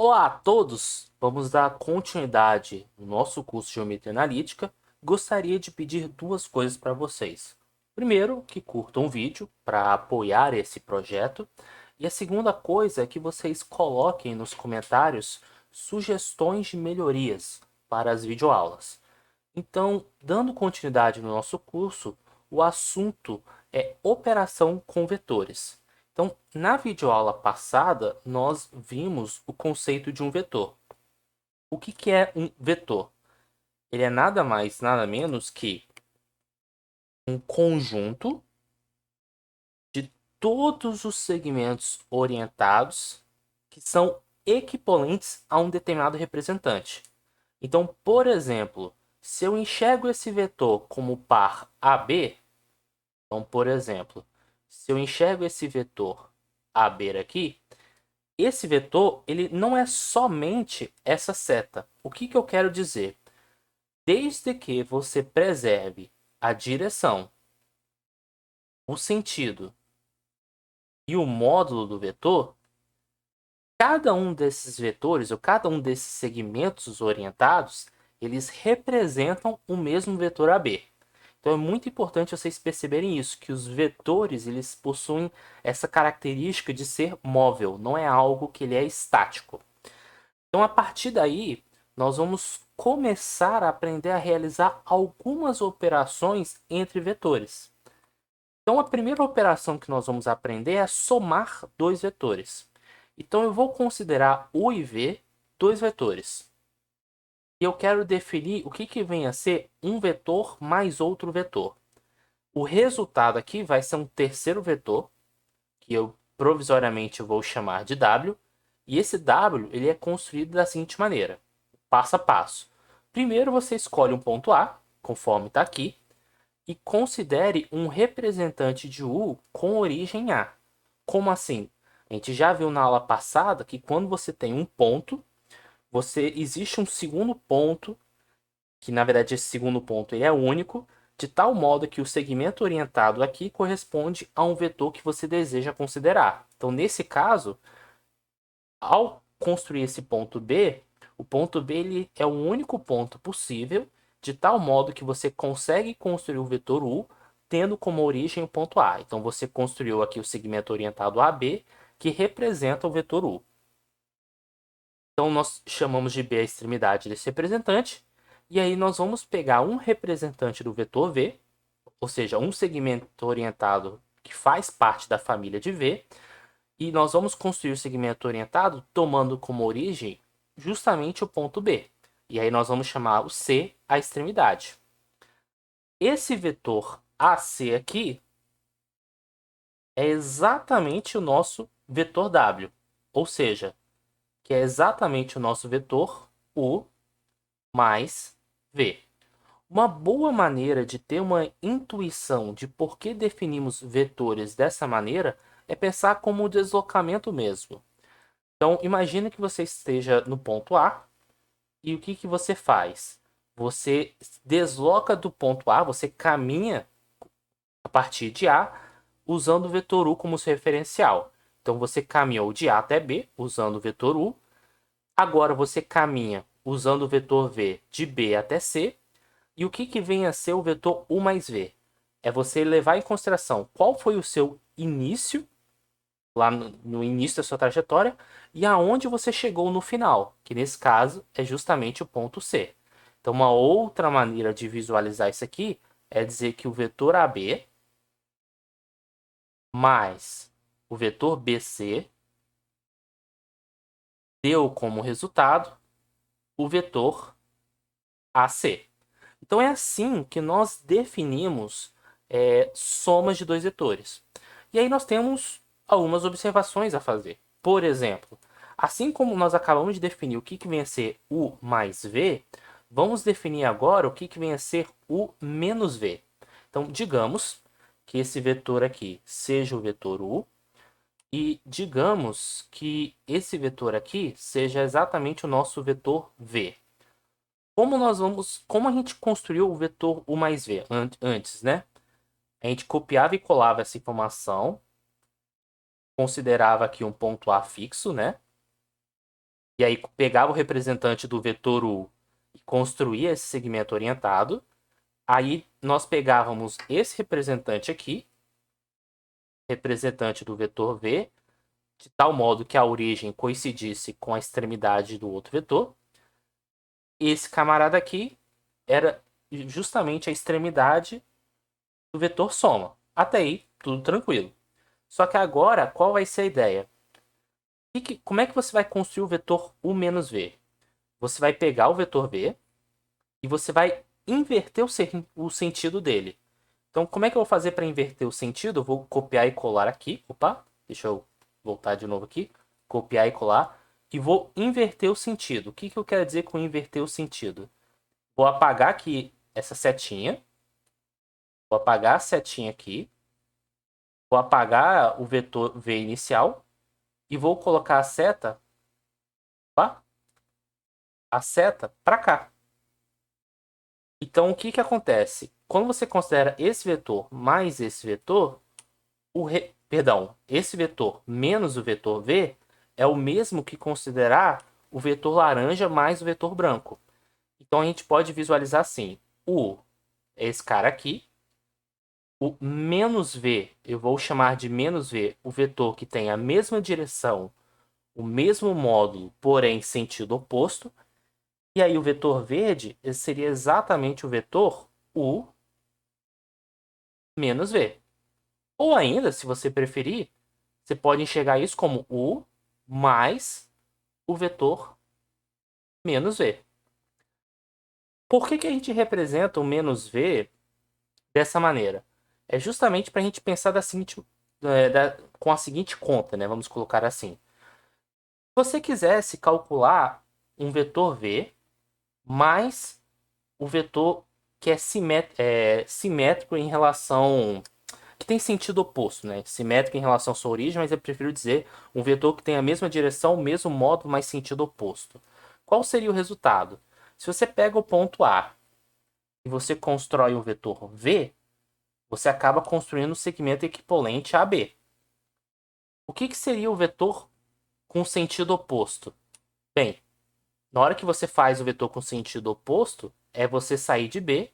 Olá a todos! Vamos dar continuidade no nosso curso de Geometria Analítica. Gostaria de pedir duas coisas para vocês. Primeiro, que curtam o vídeo para apoiar esse projeto. E a segunda coisa é que vocês coloquem nos comentários sugestões de melhorias para as videoaulas. Então, dando continuidade no nosso curso, o assunto é operação com vetores. Então, na videoaula passada, nós vimos o conceito de um vetor. O que é um vetor? Ele é nada mais, nada menos que um conjunto de todos os segmentos orientados que são equivalentes a um determinado representante. Então, por exemplo, se eu enxergo esse vetor como par AB, então, por exemplo, se eu enxergo esse vetor AB aqui, esse vetor ele não é somente essa seta. O que eu quero dizer? Desde que você preserve a direção, o sentido e o módulo do vetor, cada um desses vetores ou cada um desses segmentos orientados, eles representam o mesmo vetor AB. Então é muito importante vocês perceberem isso, que os vetores eles possuem essa característica de ser móvel, não é algo que ele é estático. Então a partir daí, nós vamos começar a aprender a realizar algumas operações entre vetores. Então a primeira operação que nós vamos aprender é somar dois vetores. Então eu vou considerar U e V dois vetores. E eu quero definir o que vem a ser um vetor mais outro vetor. O resultado aqui vai ser um terceiro vetor, que eu provisoriamente vou chamar de W. E esse W ele é construído da seguinte maneira, passo a passo. Primeiro você escolhe um ponto A, conforme está aqui, e considere um representante de U com origem A. Como assim? A gente já viu na aula passada que quando você tem um ponto, existe um segundo ponto, que na verdade esse segundo ponto ele é único, de tal modo que o segmento orientado aqui corresponde a um vetor que você deseja considerar. Então, nesse caso, ao construir esse ponto B, o ponto B ele é o único ponto possível, de tal modo que você consegue construir o vetor U tendo como origem o ponto A. Então, você construiu aqui o segmento orientado AB, que representa o vetor U. Então, nós chamamos de B a extremidade desse representante, e aí nós vamos pegar um representante do vetor V, ou seja, um segmento orientado que faz parte da família de V, e nós vamos construir o segmento orientado tomando como origem justamente o ponto B. E aí nós vamos chamar o C a extremidade. Esse vetor AC aqui é exatamente o nosso vetor W, ou seja, que é exatamente o nosso vetor U mais V. Uma boa maneira de ter uma intuição de por que definimos vetores dessa maneira é pensar como o deslocamento mesmo. Então, imagine que você esteja no ponto A e o que você faz? Você desloca do ponto A, você caminha a partir de A usando o vetor U como seu referencial. Então, você caminhou de A até B usando o vetor U. Agora, você caminha usando o vetor V de B até C. E o que vem a ser o vetor U mais V? É você levar em consideração qual foi o seu início, lá no início da sua trajetória, e aonde você chegou no final, que nesse caso é justamente o ponto C. Então, uma outra maneira de visualizar isso aqui é dizer que o vetor AB mais o vetor BC deu como resultado o vetor AC. Então, é assim que nós definimos somas de dois vetores. E aí nós temos algumas observações a fazer. Por exemplo, assim como nós acabamos de definir o que vem a ser U mais V, vamos definir agora o que vem a ser U menos V. Então, digamos que esse vetor aqui seja o vetor U e digamos que esse vetor aqui seja exatamente o nosso vetor V. Como a gente construiu o vetor U mais V antes, né? A gente copiava e colava essa informação, considerava aqui um ponto A fixo, né? E aí pegava o representante do vetor U e construía esse segmento orientado. Aí nós pegávamos esse representante aqui, representante do vetor V, de tal modo que a origem coincidisse com a extremidade do outro vetor. Esse camarada aqui era justamente a extremidade do vetor soma. Até aí, tudo tranquilo. Só que agora, qual vai ser a ideia? Como é que você vai construir o vetor U menos V? Você vai pegar o vetor V e você vai inverter o sentido dele. Então, como é que eu vou fazer para inverter o sentido? Eu vou copiar e colar aqui. Opa, deixa eu voltar de novo aqui. Copiar e colar. E vou inverter o sentido. O que eu quero dizer com inverter o sentido? Vou apagar aqui essa setinha. Vou apagar a setinha aqui. Vou apagar o vetor V inicial. E vou colocar a seta, opa, a seta para cá. Então, o que acontece? Quando você considera esse vetor mais esse vetor, esse vetor menos o vetor V é o mesmo que considerar o vetor laranja mais o vetor branco. Então, a gente pode visualizar assim. O é esse cara aqui. O menos V, eu vou chamar de menos V o vetor que tem a mesma direção, o mesmo módulo, porém sentido oposto. E aí o vetor verde seria exatamente o vetor U menos V. Ou ainda, se você preferir, você pode enxergar isso como U mais o vetor menos V. Por que a gente representa o menos V dessa maneira? É justamente para a gente pensar com a seguinte conta, né? Vamos colocar assim. Se você quisesse calcular um vetor V mais o vetor que é simétrico em relação que tem sentido oposto, né? Simétrico em relação à sua origem, mas eu prefiro dizer um vetor que tem a mesma direção, o mesmo modo, mas sentido oposto. Qual seria o resultado? Se você pega o ponto A e você constrói um vetor V, você acaba construindo um segmento equivalente a B. O que seria o vetor com sentido oposto? Bem, na hora que você faz o vetor com sentido oposto, é você sair de B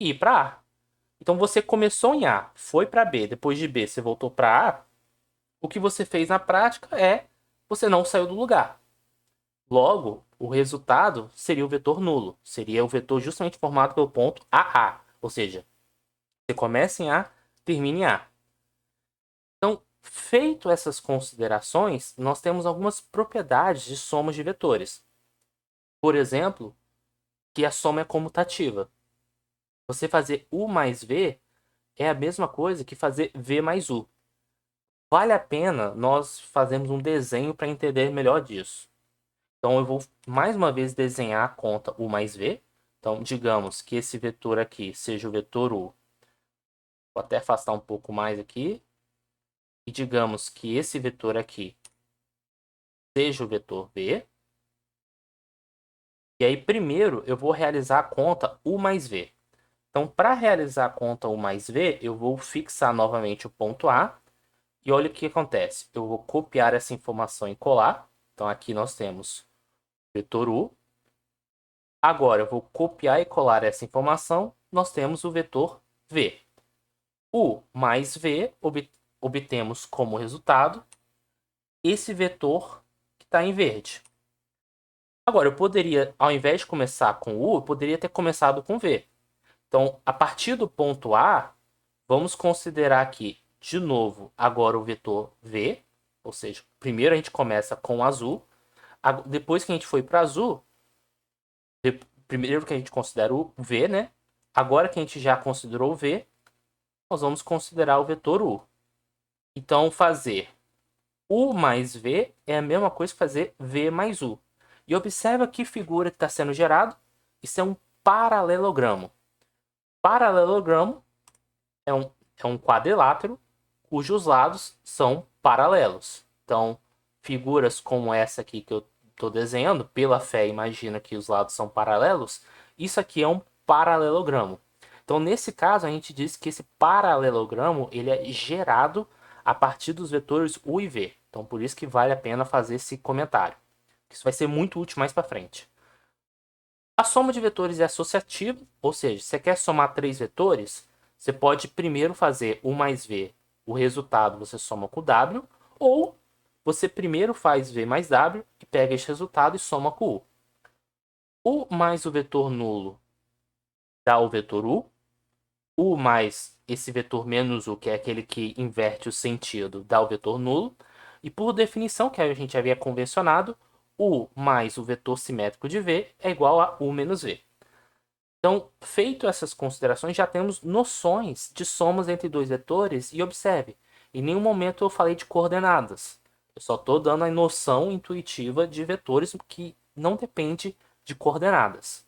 e ir para A. Então você começou em A, foi para B, depois de B você voltou para A. O que você fez na prática é você não saiu do lugar. Logo, o resultado seria o vetor nulo. Seria o vetor justamente formado pelo ponto AA. Ou seja, você começa em A, termina em A. Então, feito essas considerações, nós temos algumas propriedades de somas de vetores. Por exemplo, que a soma é comutativa. Você fazer U mais V é a mesma coisa que fazer V mais U. Vale a pena nós fazermos um desenho para entender melhor disso. Então, eu vou mais uma vez desenhar a conta U mais V. Então, digamos que esse vetor aqui seja o vetor U. Vou até afastar um pouco mais aqui. E digamos que esse vetor aqui seja o vetor V. E aí, primeiro, eu vou realizar a conta U mais V. Então, para realizar a conta U mais V, eu vou fixar novamente o ponto A. E olha o que acontece. Eu vou copiar essa informação e colar. Então, aqui nós temos o vetor U. Agora, eu vou copiar e colar essa informação. Nós temos o vetor V. U mais V obtemos como resultado esse vetor que está em verde. Agora, eu poderia, ao invés de começar com U, eu poderia ter começado com V. Então, a partir do ponto A, vamos considerar aqui, de novo, agora o vetor V. Ou seja, primeiro a gente começa com azul. Depois que a gente foi para azul, primeiro que a gente considera o V, né? Agora que a gente já considerou o V, nós vamos considerar o vetor U. Então, fazer U mais V é a mesma coisa que fazer V mais U. E observa que figura que está sendo gerado. Isso é um paralelogramo. Paralelogramo é um quadrilátero cujos lados são paralelos. Então, figuras como essa aqui que eu estou desenhando, pela fé, imagina que os lados são paralelos. Isso aqui é um paralelogramo. Então, nesse caso, a gente diz que esse paralelogramo ele é gerado a partir dos vetores U e V. Então, por isso que vale a pena fazer esse comentário. Isso vai ser muito útil mais para frente. A soma de vetores é associativa, ou seja, se você quer somar 3 vetores, você pode primeiro fazer U mais V, o resultado você soma com o W, ou você primeiro faz V mais W e pega esse resultado e soma com U. U mais o vetor nulo dá o vetor U. U mais esse vetor menos U, que é aquele que inverte o sentido, dá o vetor nulo. E por definição, que a gente havia convencionado, U mais o vetor simétrico de V é igual a U menos V. Então, feito essas considerações, já temos noções de somas entre dois vetores. E observe, em nenhum momento eu falei de coordenadas. Eu só estou dando a noção intuitiva de vetores que não depende de coordenadas.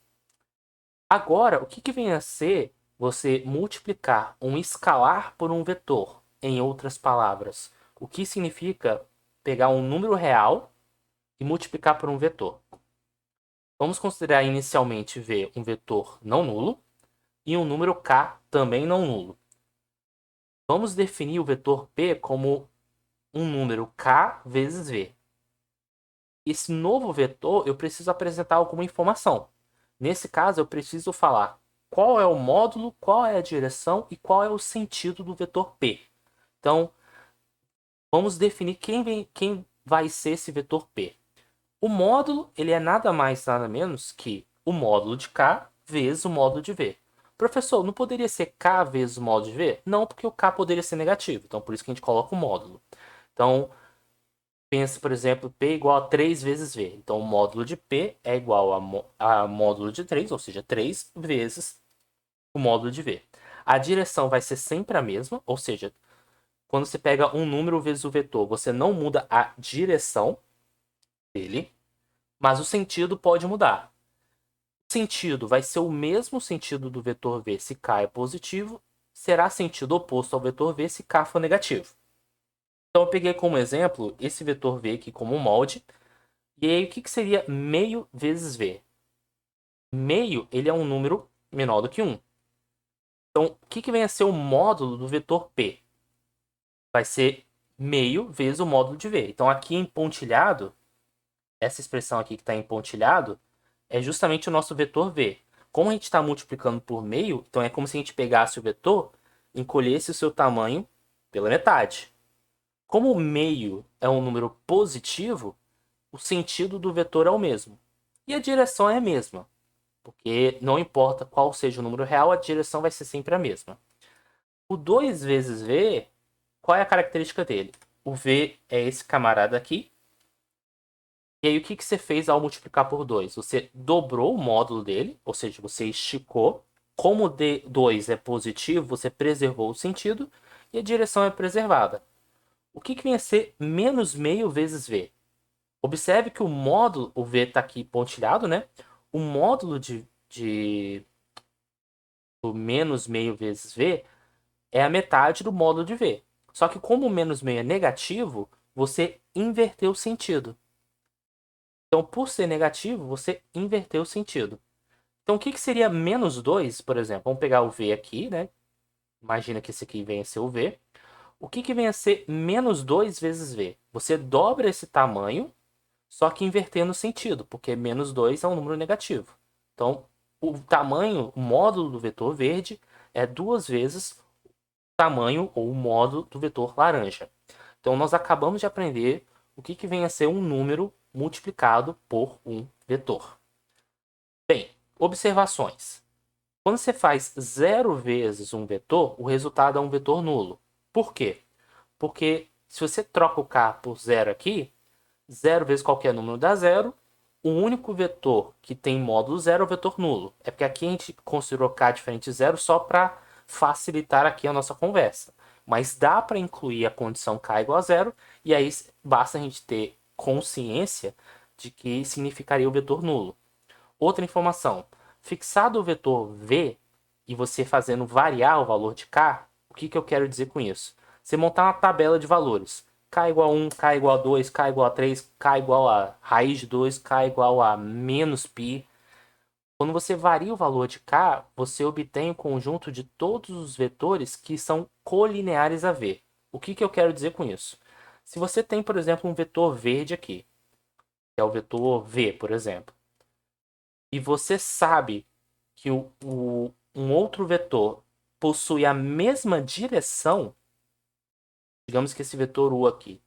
Agora, o que vem a ser você multiplicar um escalar por um vetor? Em outras palavras, o que significa pegar um número real e multiplicar por um vetor? Vamos considerar inicialmente V um vetor não nulo e um número k também não nulo. Vamos definir o vetor P como um número k vezes V. Esse novo vetor eu preciso apresentar alguma informação. Nesse caso, eu preciso falar qual é o módulo, qual é a direção e qual é o sentido do vetor P. Então, vamos definir quem vai ser esse vetor P. O módulo ele é nada mais, nada menos que o módulo de K vezes o módulo de V. Professor, não poderia ser K vezes o módulo de V? Não, porque o K poderia ser negativo. Então, por isso que a gente coloca o módulo. Então, pensa, por exemplo, P igual a 3 vezes V. Então, o módulo de P é igual a módulo de 3, ou seja, 3 vezes o módulo de V. A direção vai ser sempre a mesma, ou seja, quando você pega um número vezes o vetor, você não muda a direção dele, mas o sentido pode mudar. O sentido vai ser o mesmo sentido do vetor V se K é positivo, será sentido oposto ao vetor V se K for negativo. Então eu peguei como exemplo esse vetor V aqui como molde. E aí o que seria meio vezes V? Meio ele é um número menor do que 1. Então o que vem a ser o módulo do vetor P? Vai ser meio vezes o módulo de V. Então aqui em pontilhado, essa expressão aqui que está em pontilhado, é justamente o nosso vetor V. Como a gente está multiplicando por meio, então é como se a gente pegasse o vetor e encolhesse o seu tamanho pela metade. Como o meio é um número positivo, o sentido do vetor é o mesmo. E a direção é a mesma, porque não importa qual seja o número real, a direção vai ser sempre a mesma. O 2 vezes V, qual é a característica dele? O V é esse camarada aqui. E aí o que você fez ao multiplicar por 2? Você dobrou o módulo dele, ou seja, você esticou. Como o D2 é positivo, você preservou o sentido e a direção é preservada. O que vem a ser menos meio vezes V? Observe que o módulo, o V está aqui pontilhado, né? O módulo do menos meio vezes V é a metade do módulo de V. Só que como o menos meio é negativo, você inverteu o sentido. Então, por ser negativo, você inverteu o sentido. Então, o que seria menos 2, por exemplo? Vamos pegar o V aqui, né? Imagina que esse aqui venha a ser o V. O que vem a ser menos 2 vezes V? Você dobra esse tamanho, só que invertendo o sentido, porque menos 2 é um número negativo. Então, o tamanho, o módulo do vetor verde é 2 vezes o tamanho ou o módulo do vetor laranja. Então, nós acabamos de aprender o que vem a ser um número multiplicado por um vetor. Bem, observações. Quando você faz 0 vezes um vetor, o resultado é um vetor nulo. Por quê? Porque se você troca o k por 0 aqui, 0 vezes qualquer número dá 0. O único vetor que tem módulo 0 é o vetor nulo. É porque aqui a gente considerou k diferente de 0 só para facilitar aqui a nossa conversa. Mas dá para incluir a condição k igual a 0, e aí basta a gente ter consciência de que significaria o vetor nulo. Outra informação, fixado o vetor v e você fazendo variar o valor de k, o que eu quero dizer com isso? Você montar uma tabela de valores. K igual a 1, K igual a 2, K igual a 3, K igual a raiz de 2, K igual a menos π. Quando você varia o valor de K, você obtém o conjunto de todos os vetores que são colineares a V. O que eu quero dizer com isso? Se você tem, por exemplo, um vetor verde aqui, que é o vetor v, por exemplo, e você sabe que um outro vetor possui a mesma direção, digamos que esse vetor u aqui,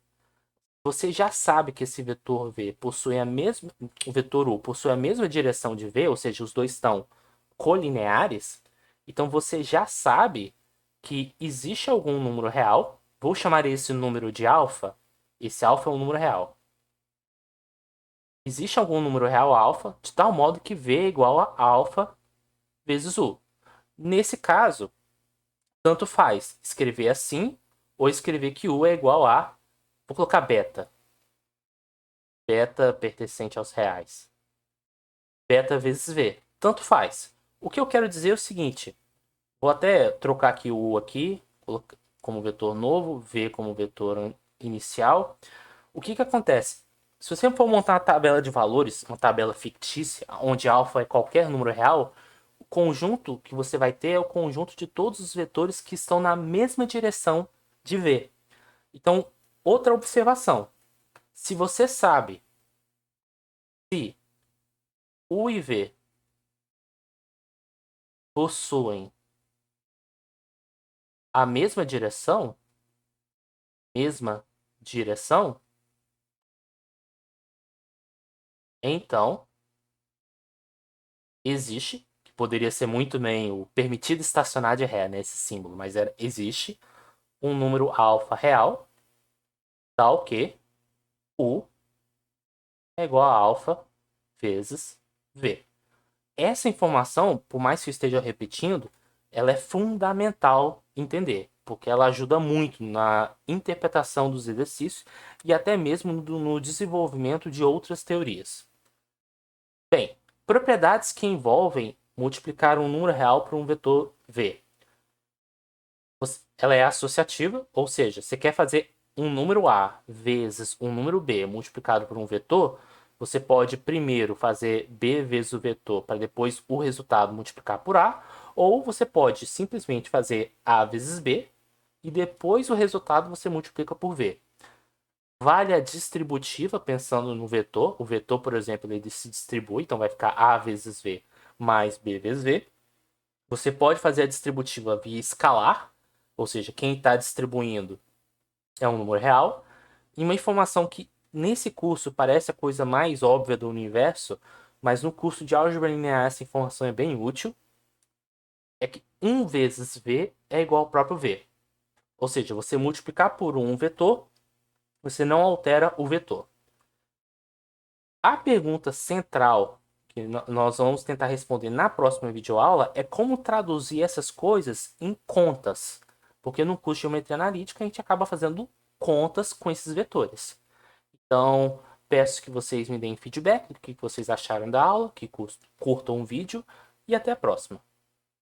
você já sabe que esse vetor v possui a mesma, o vetor u possui a mesma direção de v, ou seja, os dois estão colineares, então você já sabe que existe algum número real, vou chamar esse número de alfa, esse alfa é um número real. Existe algum número real alfa, de tal modo que v é igual a alfa vezes u. Nesse caso, tanto faz escrever assim ou escrever que u é igual a, vou colocar beta. Beta pertencente aos reais. Beta vezes v. Tanto faz. O que eu quero dizer é o seguinte. Vou até trocar aqui o u aqui, como vetor novo, v como vetor inicial. O que acontece? Se você for montar uma tabela de valores, uma tabela fictícia, onde alfa é qualquer número real, o conjunto que você vai ter é o conjunto de todos os vetores que estão na mesma direção de v. Então, outra observação. Se você sabe se u e v possuem a mesma direção, então existe, que poderia ser muito bem o permitido estacionar de ré, né, esse símbolo, mas existe um número alfa real, tal que u é igual a alfa vezes v. Essa informação, por mais que eu esteja repetindo, ela é fundamental entender, porque ela ajuda muito na interpretação dos exercícios e até mesmo no desenvolvimento de outras teorias. Bem, propriedades que envolvem multiplicar um número real por um vetor v. Ela é associativa, ou seja, você quer fazer um número a vezes um número b multiplicado por um vetor, você pode primeiro fazer b vezes o vetor para depois o resultado multiplicar por a, ou você pode simplesmente fazer a vezes b e depois o resultado você multiplica por v. Vale a distributiva pensando no vetor. O vetor, por exemplo, ele se distribui, então vai ficar a vezes v mais b vezes v. Você pode fazer a distributiva via escalar, ou seja, quem está distribuindo é um número real. E uma informação que nesse curso parece a coisa mais óbvia do universo, mas no curso de álgebra linear essa informação é bem útil, é que 1 vezes v é igual ao próprio v. Ou seja, você multiplicar por um vetor, você não altera o vetor. A pergunta central que nós vamos tentar responder na próxima videoaula é como traduzir essas coisas em contas. Porque no curso de geometria analítica a gente acaba fazendo contas com esses vetores. Então, peço que vocês me deem feedback do que vocês acharam da aula, que curtam o vídeo e até a próxima.